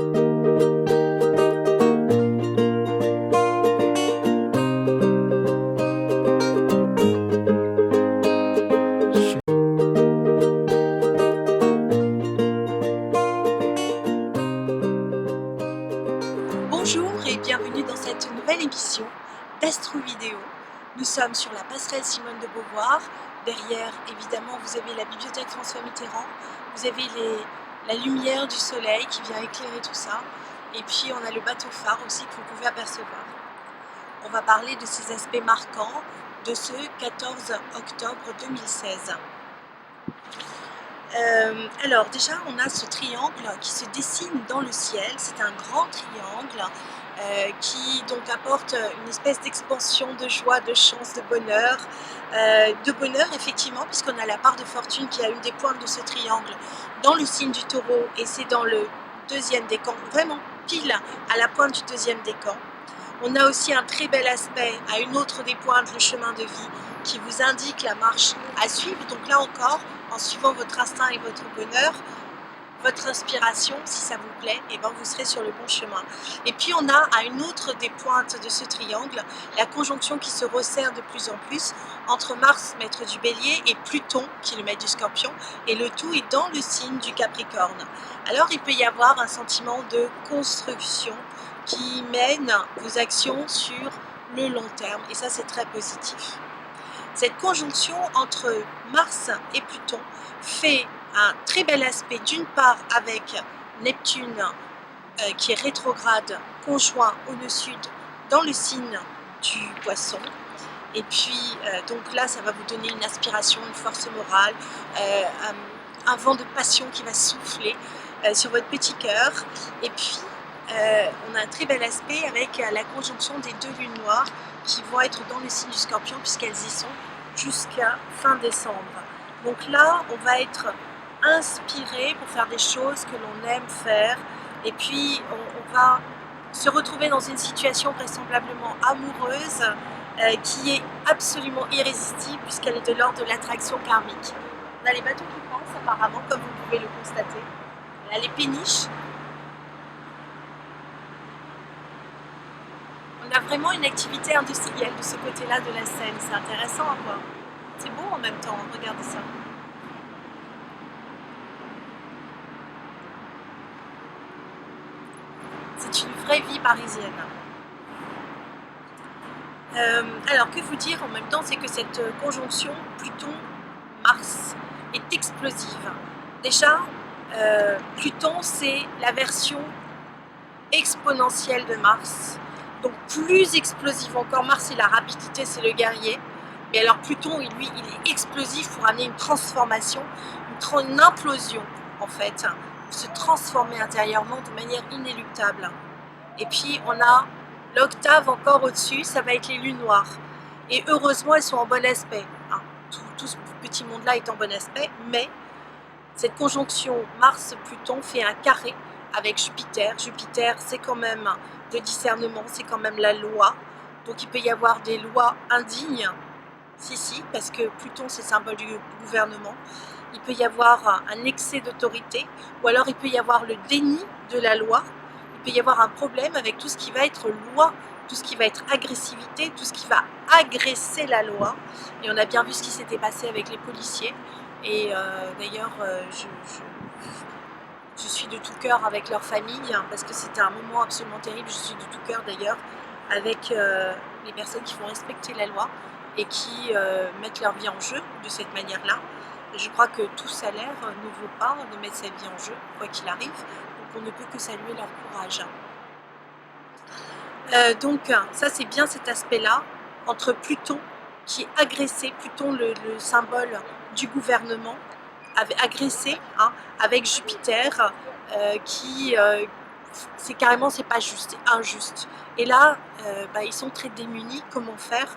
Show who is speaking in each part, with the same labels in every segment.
Speaker 1: Bonjour et bienvenue dans cette nouvelle émission d'Astro Vidéo. Nous sommes sur la passerelle Simone de Beauvoir. Derrière, évidemment, vous avez la bibliothèque François Mitterrand. Vous avez la lumière du soleil qui vient éclairer tout ça. Et puis, on a le bateau phare aussi que vous pouvez apercevoir. On va parler de ces aspects marquants de ce 14 octobre 2016. Alors déjà on a ce triangle qui se dessine dans le ciel, c'est un grand triangle qui donc apporte une espèce d'expansion de joie, de chance, de bonheur effectivement, puisqu'on a la part de fortune qui a une des pointes de ce triangle dans le signe du taureau, et c'est dans le deuxième décan, vraiment pile à la pointe du deuxième décan. On a aussi un très bel aspect à une autre des pointes, le chemin de vie, qui vous indique la marche à suivre. Donc là encore, en suivant votre instinct et votre bonheur, votre inspiration, si ça vous plaît, et ben vous serez sur le bon chemin. Et puis on a à une autre des pointes de ce triangle, la conjonction qui se resserre de plus en plus entre Mars, maître du Bélier, et Pluton, qui est le maître du Scorpion, et le tout est dans le signe du Capricorne. Alors il peut y avoir un sentiment de construction qui mène vos actions sur le long terme, et ça c'est très positif. Cette conjonction entre Mars et Pluton fait un très bel aspect, d'une part avec Neptune qui est rétrograde, conjoint au nœud sud dans le signe du Poisson, et puis donc là ça va vous donner une inspiration, une force morale, un vent de passion qui va souffler sur votre petit cœur. Et puis on a un très bel aspect avec la conjonction des deux lunes noires qui vont être dans le signe du Scorpion, puisqu'elles y sont jusqu'à fin décembre. Donc là on va être inspiré pour faire des choses que l'on aime faire, et puis on va se retrouver dans une situation vraisemblablement amoureuse qui est absolument irrésistible, puisqu'elle est de l'ordre de l'attraction karmique. On a les bateaux qui pensent apparemment, comme vous pouvez le constater. On a les péniches. On a vraiment une activité industrielle de ce côté-là de la Seine. C'est intéressant à voir. C'est beau en même temps, regardez ça. C'est une vraie vie parisienne. Alors que vous dire en même temps, c'est que cette conjonction Pluton-Mars est explosive. Déjà, Pluton c'est la version exponentielle de Mars, donc plus explosive encore. Mars c'est la rapidité, c'est le guerrier, mais alors Pluton lui il est explosif pour amener une transformation, une implosion en fait, se transformer intérieurement de manière inéluctable. Et puis on a l'octave encore au-dessus, ça va être les lunes noires, et heureusement elles sont en bon aspect, hein. Tout ce petit monde là est en bon aspect, mais cette conjonction Mars-Pluton fait un carré avec Jupiter. Jupiter c'est quand même le discernement, c'est quand même la loi, donc il peut y avoir des lois indignes, si, parce que Pluton c'est symbole du gouvernement. Il peut y avoir un excès d'autorité, ou alors il peut y avoir le déni de la loi. Il peut y avoir un problème avec tout ce qui va être loi, tout ce qui va être agressivité, tout ce qui va agresser la loi. Et on a bien vu ce qui s'était passé avec les policiers. Et d'ailleurs, je suis de tout cœur avec leur famille, hein, parce que c'était un moment absolument terrible. Je suis de tout cœur d'ailleurs avec les personnes qui font respecter la loi et qui mettent leur vie en jeu de cette manière-là. Je crois que tout salaire ne vaut pas de mettre sa vie en jeu, quoi qu'il arrive. Donc on ne peut que saluer leur courage. Donc ça c'est bien cet aspect-là, entre Pluton qui est agressé, Pluton le symbole du gouvernement, agressé, hein, avec Jupiter qui c'est carrément, c'est pas juste, c'est injuste. Et là ils sont très démunis, comment faire,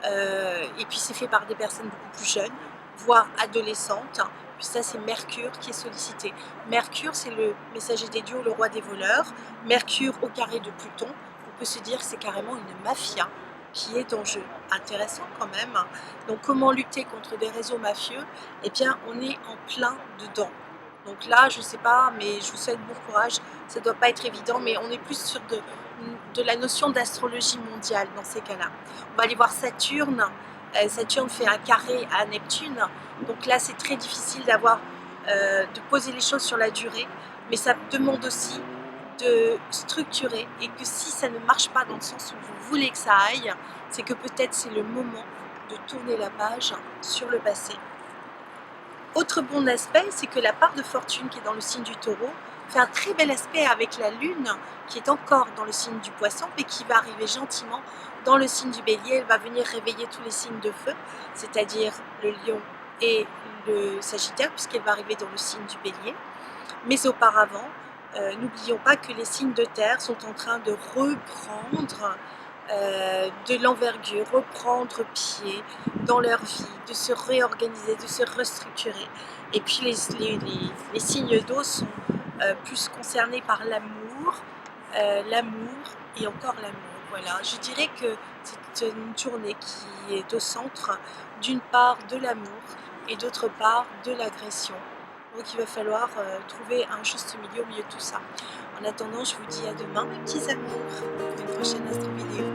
Speaker 1: et puis c'est fait par des personnes beaucoup plus jeunes, voire adolescente. Puis ça c'est Mercure qui est sollicité. Mercure c'est le messager des dieux, le roi des voleurs. Mercure au carré de Pluton, on peut se dire que c'est carrément une mafia qui est en jeu. Intéressant quand même. Donc comment lutter contre des réseaux mafieux? Eh bien on est en plein dedans. Donc là, je sais pas, mais je vous souhaite bon courage. Ça doit pas être évident, mais on est plus sur de la notion d'astrologie mondiale dans ces cas-là. On va aller voir Saturne. Saturne fait un carré à Neptune. Donc là, c'est très difficile de poser les choses sur la durée. Mais ça demande aussi de structurer, et que si ça ne marche pas dans le sens où vous voulez que ça aille, c'est que peut-être c'est le moment de tourner la page sur le passé. Autre bon aspect, c'est que la part de fortune qui est dans le signe du Taureau fait un très bel aspect avec la Lune qui est encore dans le signe du Poisson, mais qui va arriver gentiment dans le signe du Bélier. Elle va venir réveiller tous les signes de feu, c'est-à-dire le Lion et le Sagittaire, puisqu'elle va arriver dans le signe du Bélier. Mais auparavant, n'oublions pas que les signes de terre sont en train de reprendre de l'envergure, reprendre pied dans leur vie, de se réorganiser, de se restructurer. Et puis les signes d'eau sont plus concernés par l'amour et encore l'amour. Voilà, je dirais que c'est une journée qui est au centre d'une part de l'amour et d'autre part de l'agression. Donc il va falloir trouver un juste milieu au milieu de tout ça. En attendant, je vous dis à demain mes petits amours pour une prochaine astro vidéo.